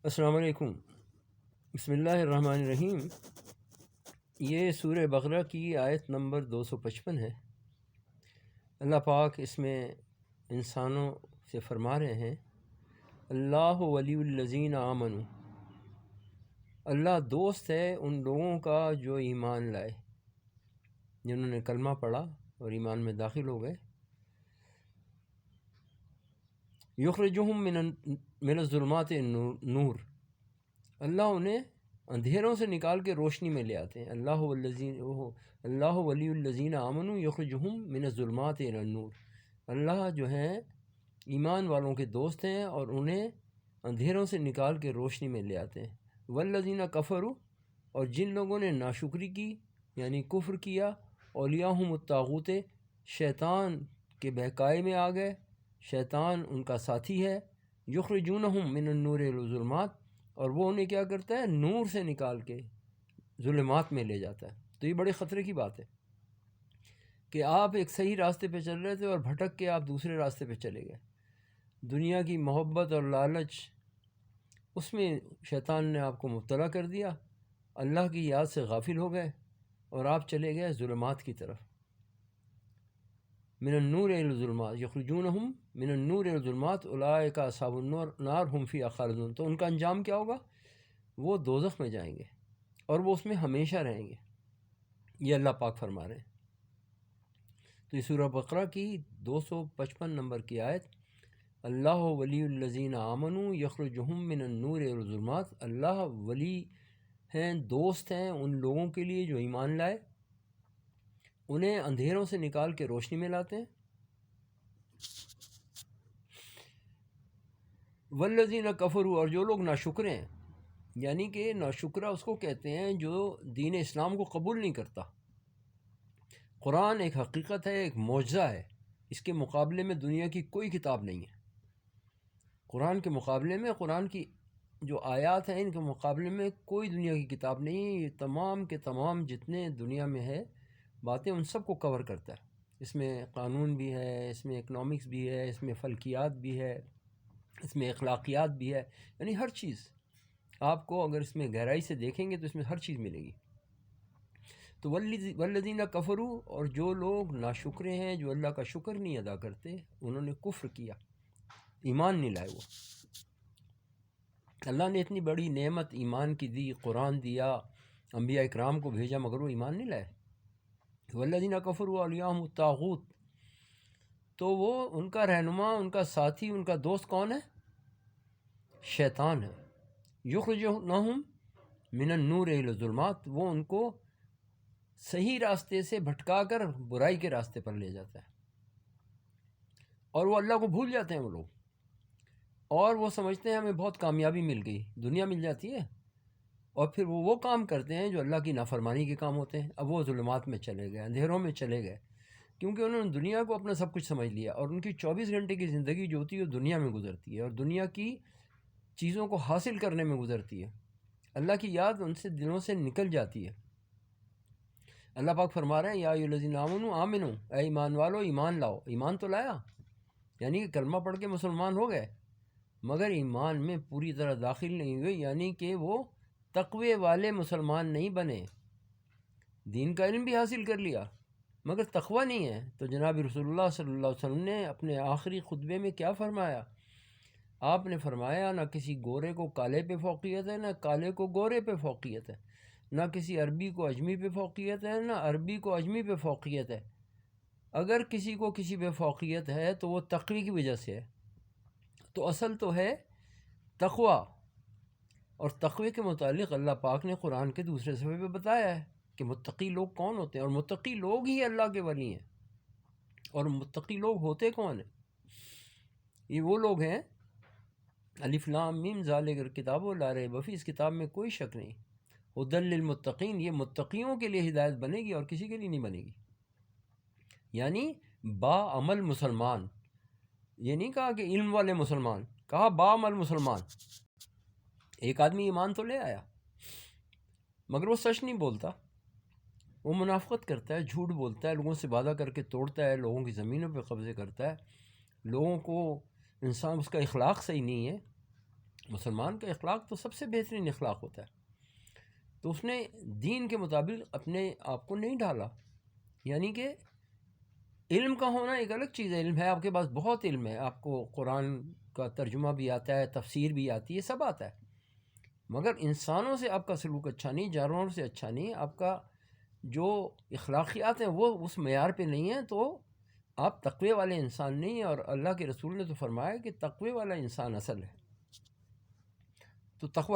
السلام علیکم۔ بسم اللہ الرحمن الرحیم۔ یہ سورہ بقرہ کی آیت نمبر 255 ہے۔ اللہ پاک اس میں انسانوں سے فرما رہے ہیں اللہ ولی الذین آمنوا، اللہ دوست ہے ان لوگوں کا جو ایمان لائے، جنہوں نے کلمہ پڑھا اور ایمان میں داخل ہو گئے۔ یخرجہم من الظلمات نور، اللہ انہیں اندھیروں سے نکال کے روشنی میں لے آتے ہیں۔ اللہ ولی الذین آمنوا یخرجہم من الظلمات الی النور، اللہ جو ہیں ایمان والوں کے دوست ہیں اور انہیں اندھیروں سے نکال کے روشنی میں لے آتے ہیں۔ والذین کفروا، اور جن لوگوں نے ناشکری کی یعنی کفر کیا، اولیاءہم الطاغوت، شیطان کے بہکائے میں آ گئے، شیطان ان کا ساتھی ہے۔ یخرجونہم من النور الی الظلمات، اور وہ انہیں کیا کرتا ہے، نور سے نکال کے ظلمات میں لے جاتا ہے۔ تو یہ بڑے خطرے کی بات ہے کہ آپ ایک صحیح راستے پہ چل رہے تھے اور بھٹک کے آپ دوسرے راستے پہ چلے گئے۔ دنیا کی محبت اور لالچ، اس میں شیطان نے آپ کو مبتلا کر دیا، اللہ کی یاد سے غافل ہو گئے اور آپ چلے گئے ظلمات کی طرف۔ من النور الی الظلمات یخرجونہم من النور الی الظلمات اولئک اصحاب النار ہم فیہا خالدون، تو ان کا انجام کیا ہوگا؟ وہ دوزخ میں جائیں گے اور وہ اس میں ہمیشہ رہیں گے، یہ اللہ پاک فرما رہے ہیں۔ تو یہ سورہ بقرہ کی 255 نمبر کی آیت، اللہ ولی الذین آمنوا یخرجہم من النور الی الظلمات، اللہ ولی ہیں، دوست ہیں ان لوگوں کے لیے جو ایمان لائے، انہیں اندھیروں سے نکال کے روشنی میں لاتے ہیں۔ والذین کفروا، اور جو لوگ ناشکر ہیں، یعنی کہ ناشکرہ اس کو کہتے ہیں جو دین اسلام کو قبول نہیں کرتا۔ قرآن ایک حقیقت ہے، ایک معجزہ ہے، اس کے مقابلے میں دنیا کی کوئی کتاب نہیں ہے۔ قرآن کے مقابلے میں، قرآن کی جو آیات ہیں ان کے مقابلے میں کوئی دنیا کی کتاب نہیں ہے۔ یہ تمام کے تمام جتنے دنیا میں ہے باتیں، ان سب کو کور کرتا ہے۔ اس میں قانون بھی ہے، اس میں اکنامکس بھی ہے، اس میں فلکیات بھی ہے، اس میں اخلاقیات بھی ہے، یعنی ہر چیز آپ کو اگر اس میں گہرائی سے دیکھیں گے تو اس میں ہر چیز ملے گی۔ تو والذین کفروا، اور جو لوگ ناشکرے ہیں، جو اللہ کا شکر نہیں ادا کرتے، انہوں نے کفر کیا، ایمان نہیں لائے۔ وہ اللہ نے اتنی بڑی نعمت ایمان کی دی، قرآن دیا، انبیاء اکرام کو بھیجا، مگر وہ ایمان نہیں لائے۔ والذین کفروا اولیاءہم الطاغوت، تو وہ ان کا رہنما، ان کا ساتھی، ان کا دوست کون ہے؟ شیطان ہے۔ یخرجونہم من النور الی الظلمات، وہ ان کو صحیح راستے سے بھٹکا کر برائی کے راستے پر لے جاتا ہے، اور وہ اللہ کو بھول جاتے ہیں وہ لوگ، اور وہ سمجھتے ہیں ہمیں بہت کامیابی مل گئی، دنیا مل جاتی ہے، اور پھر وہ کام کرتے ہیں جو اللہ کی نافرمانی کے کام ہوتے ہیں۔ اب وہ ظلمات میں چلے گئے، اندھیروں میں چلے گئے، کیونکہ انہوں نے دنیا کو اپنا سب کچھ سمجھ لیا، اور ان کی 24 گھنٹے کی زندگی جو ہوتی ہے وہ دنیا میں گزرتی ہے، اور دنیا کی چیزوں کو حاصل کرنے میں گزرتی ہے۔ اللہ کی یاد ان سے دلوں سے نکل جاتی ہے۔ اللہ پاک فرما رہے ہیں یا ایھا الذین آمنوا آمنو، اے ایمان والو ایمان لاؤ۔ ایمان تو لایا، یعنی کہ کلمہ پڑھ کے مسلمان ہو گئے، مگر ایمان میں پوری طرح داخل نہیں ہوئے، یعنی کہ وہ تقوی والے مسلمان نہیں بنے۔ دین کا علم بھی حاصل کر لیا مگر تقوی نہیں ہے۔ تو جناب رسول اللہ صلی اللہ علیہ وسلم نے اپنے آخری خطبے میں کیا فرمایا؟ آپ نے فرمایا نہ کسی گورے کو کالے پہ فوقیت ہے، نہ کالے کو گورے پہ فوقیت ہے، نہ کسی عربی کو اجمی پہ فوقیت ہے، نہ عربی کو اجمی پہ فوقیت ہے۔ اگر کسی کو کسی پہ فوقیت ہے تو وہ تقوی کی وجہ سے ہے۔ تو اصل تو ہے تقوی، اور تقوی کے متعلق اللہ پاک نے قرآن کے دوسرے صفحے پہ بتایا ہے کہ متقی لوگ کون ہوتے ہیں، اور متقی لوگ ہی اللہ کے ولی ہیں۔ اور متقی لوگ ہوتے کون ہیں؟ یہ وہ لوگ ہیں، الف لام میم ذالک الکتاب لا ریب فیہ، اس کتاب میں کوئی شک نہیں، ھدی للمتقین، یہ متقیوں کے لیے ہدایت بنے گی اور کسی کے لیے نہیں بنے گی۔ یعنی با عمل مسلمان، یہ نہیں کہا کہ علم والے مسلمان، کہا با عمل مسلمان۔ ایک آدمی ایمان تو لے آیا مگر وہ سچ نہیں بولتا، وہ منافقت کرتا ہے، جھوٹ بولتا ہے، لوگوں سے وعدہ کر کے توڑتا ہے، لوگوں کی زمینوں پہ قبضے کرتا ہے، لوگوں کو، انسان اس کا اخلاق صحیح نہیں ہے، مسلمان کا اخلاق تو سب سے بہترین اخلاق ہوتا ہے. تو اس نے دین کے مطابق اپنے آپ کو نہیں ڈھالا. یعنی کہ علم کا ہونا ایک الگ چیز ہے. علم ہے آپ کے پاس، بہت علم ہے، آپ کو قرآن کا ترجمہ بھی آتا ہے، تفسیر بھی آتی ہے، سب آتا ہے، مگر انسانوں سے آپ کا سلوک اچھا نہیں، جانوروں سے اچھا نہیں، آپ کا جو اخلاقیات ہیں وہ اس معیار پہ نہیں ہیں، تو آپ تقوی والے انسان نہیں ہیں. اور اللہ کے رسول نے تو فرمایا کہ تقوی والا انسان اصل ہے. تو تقوی